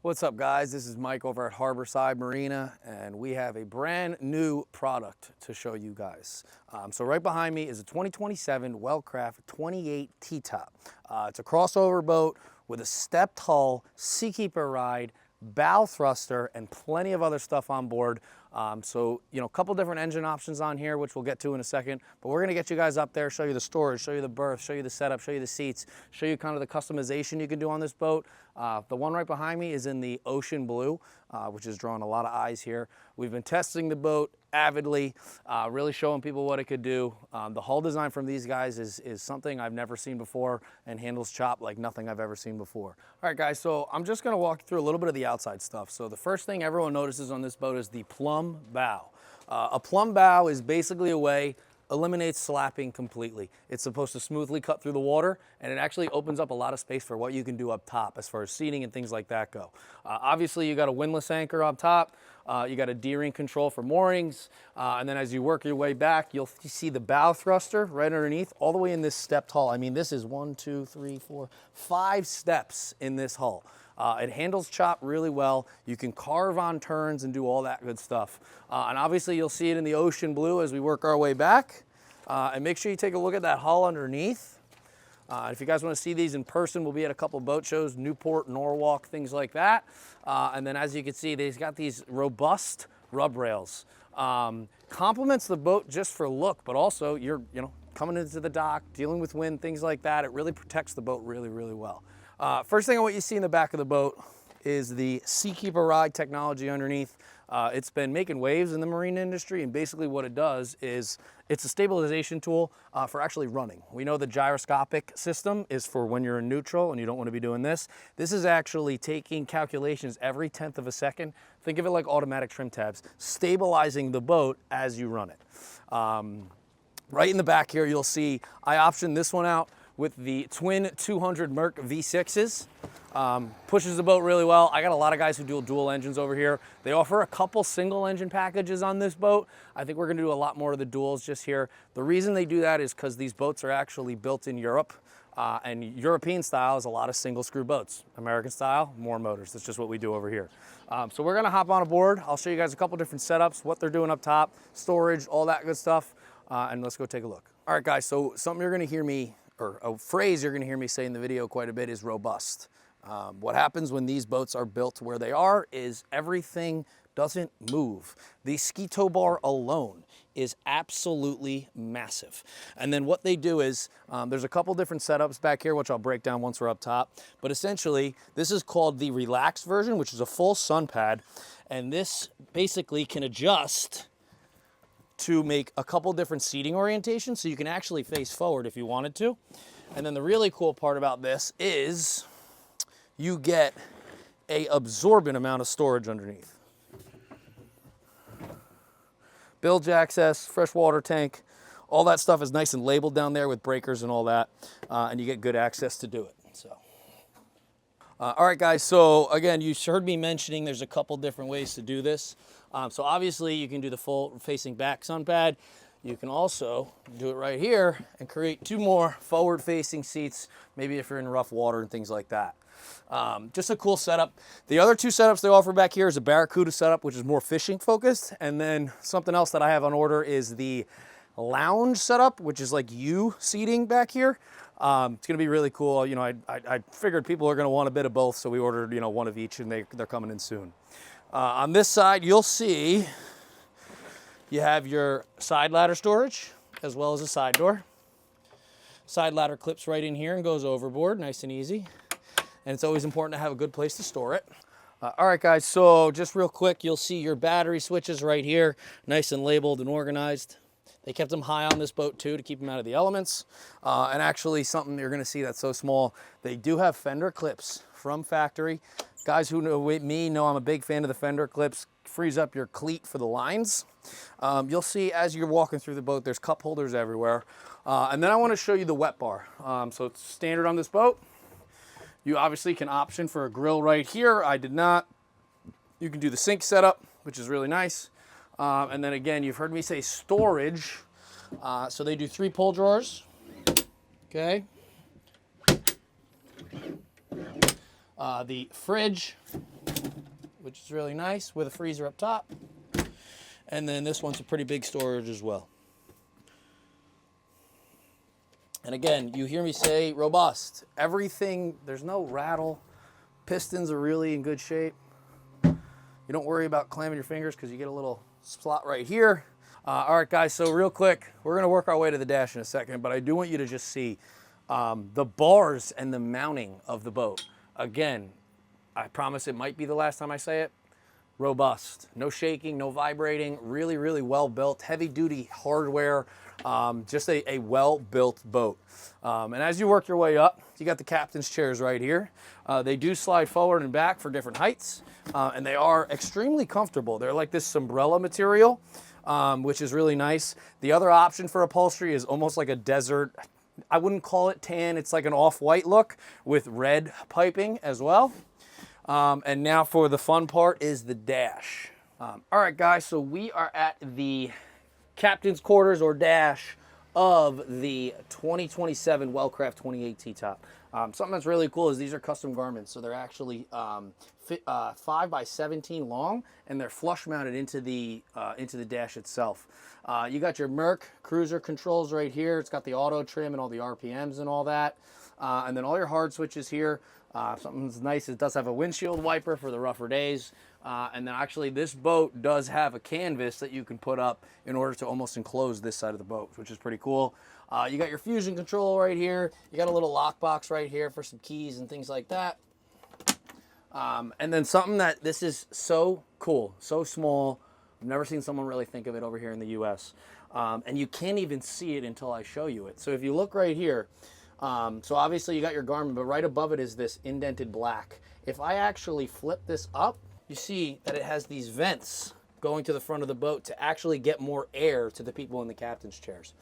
What's up, guys? This is Mike over at Harborside Marina, and we have a brand new product to show you guys. So right behind me is a 2027 Wellcraft 28 T-Top. It's a crossover boat with a stepped hull, seakeeper ride, bow thruster, and plenty of other stuff on board. So, a couple different engine options on here, which we'll get to in a second, but we're gonna get you guys up there, show you the storage, show you the berth, show you the setup, show you the seats, show you kind of the customization you can do on this boat. The one right behind me is in the ocean blue, which is drawing a lot of eyes here. We've been testing the boat avidly, really showing people what it could do. The hull design from these guys is something I've never seen before and handles chop like nothing I've ever seen before. All right, guys, so I'm just gonna walk through a little bit of the outside stuff. So the first thing everyone notices on this boat is the plumb bow. A plumb bow is basically a way eliminates slapping completely. It's supposed to smoothly cut through the water, and it actually opens up a lot of space for what you can do up top as far as seating and things like that go. Obviously, you got a windlass anchor up top. You got a D-ring control for moorings, and then as you work your way back, you'll see the bow thruster right underneath, all the way in this stepped hull. I mean, this is 1, 2, 3, 4, 5 steps in this hull. It handles chop really well. You can carve on turns and do all that good stuff. And obviously you'll see it in the ocean blue as we work our way back. And make sure you take a look at that hull underneath. If you guys want to see these in person, we'll be at a couple boat shows, Newport, Norwalk, things like that. And then as you can see, they've got these robust rub rails. Complements the boat just for look, but also you're coming into the dock, dealing with wind, things like that. It really protects the boat really, really well. First thing I want you to see in the back of the boat is the Seakeeper Ride technology underneath. It's been making waves in the marine industry, and basically what it does is it's a stabilization tool for actually running. We know the gyroscopic system is for when you're in neutral and you don't want to be doing this. This is actually taking calculations every 1/10 of a second. Think of it like automatic trim tabs, stabilizing the boat as you run it. Right in the back here, you'll see I optioned this one out with the twin 200 Merc V6s. Pushes the boat really well. I got a lot of guys who do dual engines over here. They offer a couple single engine packages on this boat. I think we're gonna do a lot more of the duals just here. The reason they do that is because these boats are actually built in Europe, and European style is a lot of single screw boats. American style, more motors. That's just what we do over here. So we're gonna hop on aboard. I'll show you guys a couple different setups, what they're doing up top, storage, all that good stuff, and let's go take a look. All right, guys, so something you're gonna hear me, or a phrase you're gonna hear me say in the video quite a bit is robust. What happens when these boats are built where they are is everything doesn't move. The ski tow bar alone is absolutely massive. And then what they do is, there's a couple different setups back here, which I'll break down once we're up top. But essentially, this is called the relaxed version, which is a full sun pad. And this basically can adjust to make a couple different seating orientations, so you can actually face forward if you wanted to. And then the really cool part about this is you get a absorbent amount of storage underneath. Bilge access, freshwater tank, all that stuff is nice and labeled down there with breakers and all that, and you get good access to do it. So. All right, guys, so again, you heard me mentioning there's a couple different ways to do this. So obviously you can do the full facing back sun pad. You can also do it right here and create 2 more forward facing seats, maybe if you're in rough water and things like that. Just a cool setup. The other 2 setups they offer back here is a Barracuda setup, which is more fishing focused. And then something else that I have on order is the lounge setup, which is like U seating back here. It's gonna be really cool. I figured people are gonna want a bit of both, so we ordered, one of each, and they're coming in soon. On this side, you'll see you have your side ladder storage as well as a side door. Side ladder clips right in here and goes overboard, nice and easy. And it's always important to have a good place to store it. All right, guys, so just real quick, you'll see your battery switches right here, nice and labeled and organized. They kept them high on this boat too to keep them out of the elements. And actually something you're gonna see that's so small, they do have fender clips from factory. Guys who know me know I'm a big fan of the fender clips. Frees up your cleat for the lines. You'll see as you're walking through the boat, there's cup holders everywhere. And then I wanna show you the wet bar. So it's standard on this boat. You obviously can option for a grill right here. I did not. You can do the sink setup, which is really nice. And then again, you've heard me say storage. So they do 3 pull drawers, okay? The fridge which is really nice, with a freezer up top. And then this one's a pretty big storage as well. And again, you hear me say robust. Everything, there's no rattle. Pistons are really in good shape. You don't worry about clamming your fingers because you get a little slot right here. All right, guys, so real quick, we're going to work our way to the dash in a second, but I do want you to just see the bars and the mounting of the boat. Again, I promise it might be the last time I say it. Robust, no shaking, no vibrating, really, really well built, heavy duty hardware, just a well-built boat. And as you work your way up, you got the captain's chairs right here. They do slide forward and back for different heights, and they are extremely comfortable. They're like this umbrella material, which is really nice. The other option for upholstery is almost like a desert, I wouldn't call it tan, it's like an off-white look with red piping as well. And now for the fun part is the dash. All right, guys, so we are at the captain's quarters or dash of the 2027 Wellcraft 28 T-top. Something that's really cool is these are custom garments. So they're actually 5 by 17 long, and they're flush mounted into the dash itself. You got your Merc cruiser controls right here. It's got the auto trim and all the RPMs and all that. And then all your hard switches here. Something's nice, it does have a windshield wiper for the rougher days. And then actually this boat does have a canvas that you can put up in order to almost enclose this side of the boat, which is pretty cool. You got your fusion control right here. You got a little lockbox right here for some keys and things like that. And then something that this is so cool, so small. I've never seen someone really think of it over here in the US. And you can't even see it until I show you it. So if you look right here, so obviously you got your Garmin, but right above it is this indented black. If I actually flip this up, you see that it has these vents going to the front of the boat to actually get more air to the people in the captain's chairs.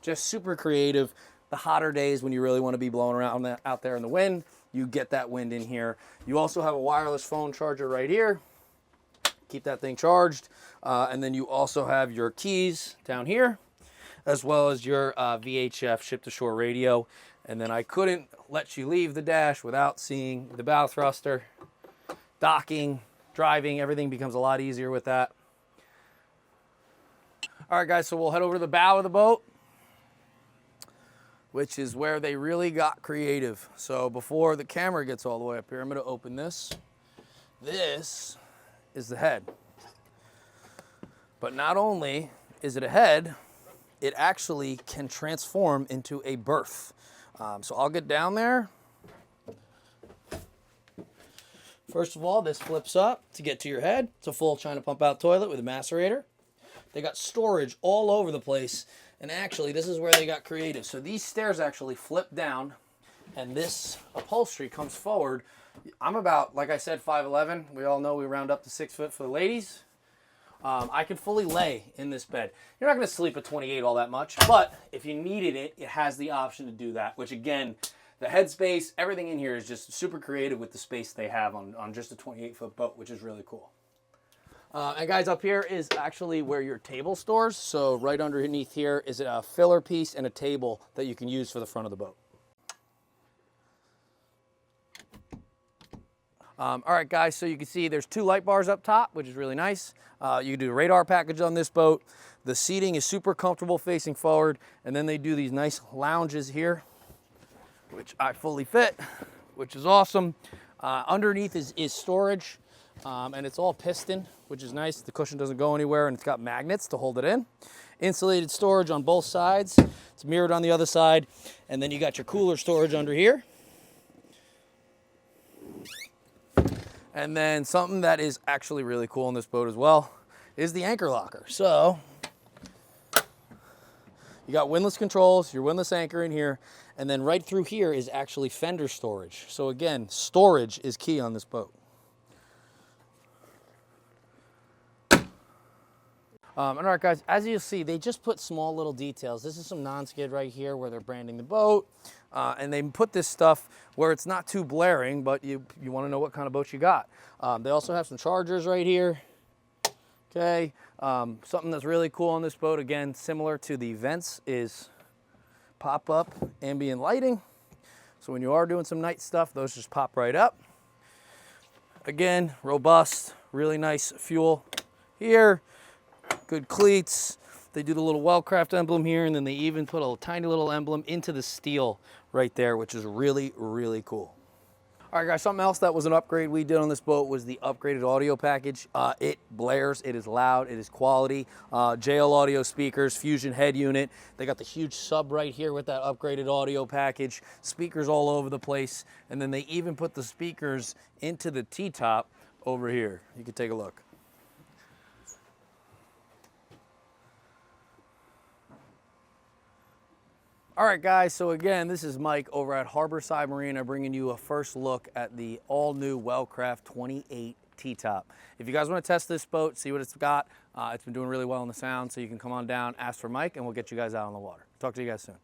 Just super creative. The hotter days when you really want to be blowing around out there in the wind, you get that wind in here. You also have a wireless phone charger right here. Keep that thing charged. And then you also have your keys down here, as well as your VHF ship-to-shore radio. And then I couldn't let you leave the dash without seeing the bow thruster, docking, driving. Everything becomes a lot easier with that. All right, guys, so we'll head over to the bow of the boat, which is where they really got creative. So before the camera gets all the way up here, I'm going to open this. This is the head. But not only is it a head, it actually can transform into a berth. So I'll get down there. First of all, this flips up to get to your head. It's a full China pump out toilet with a macerator. They got storage all over the place. And actually, this is where they got creative. So these stairs actually flip down, and this upholstery comes forward. I'm about, like I said, 5'11". We all know we round up to 6 foot for the ladies. I can fully lay in this bed. You're not going to sleep at 28 all that much, but if you needed it, it has the option to do that, which again, the headspace, everything in here is just super creative with the space they have on just a 28-foot boat, which is really cool. And guys, up here is actually where your table stores. So right underneath here is a filler piece and a table that you can use for the front of the boat. All right, guys, so you can see there's 2 light bars up top, which is really nice. You can do a radar package on this boat. The seating is super comfortable facing forward. And then they do these nice lounges here, which I fully fit, which is awesome. Underneath is storage, and it's all piston, which is nice. The cushion doesn't go anywhere, and it's got magnets to hold it in. Insulated storage on both sides. It's mirrored on the other side. And then you got your cooler storage under here. And then something that is actually really cool in this boat as well is the anchor locker. So you got windlass controls, your windlass anchor in here, and then right through here is actually fender storage. So again, storage is key on this boat. All right, guys, as you'll see, they just put small little details. This is some non-skid right here where they're branding the boat. And they put this stuff where it's not too blaring, but you want to know what kind of boat you got. They also have some chargers right here. Okay, something that's really cool on this boat, again, similar to the vents, is pop-up ambient lighting. So when you are doing some night stuff, those just pop right up. Again, robust, really nice fuel here, good cleats. They do the little Wellcraft emblem here, and then they even put a tiny little emblem into the steel right there, which is really, really cool. All right, guys, something else that was an upgrade we did on this boat was the upgraded audio package. It blares, it is loud, it is quality. JL audio speakers, Fusion head unit. They got the huge sub right here with that upgraded audio package. Speakers all over the place. And then they even put the speakers into the T-top over here. You can take a look. All right, guys, so again, this is Mike over at Harborside Marina bringing you a first look at the all-new Wellcraft 28 T-top. If you guys want to test this boat, see what it's got, it's been doing really well in the sound, so you can come on down, ask for Mike, and we'll get you guys out on the water. Talk to you guys soon.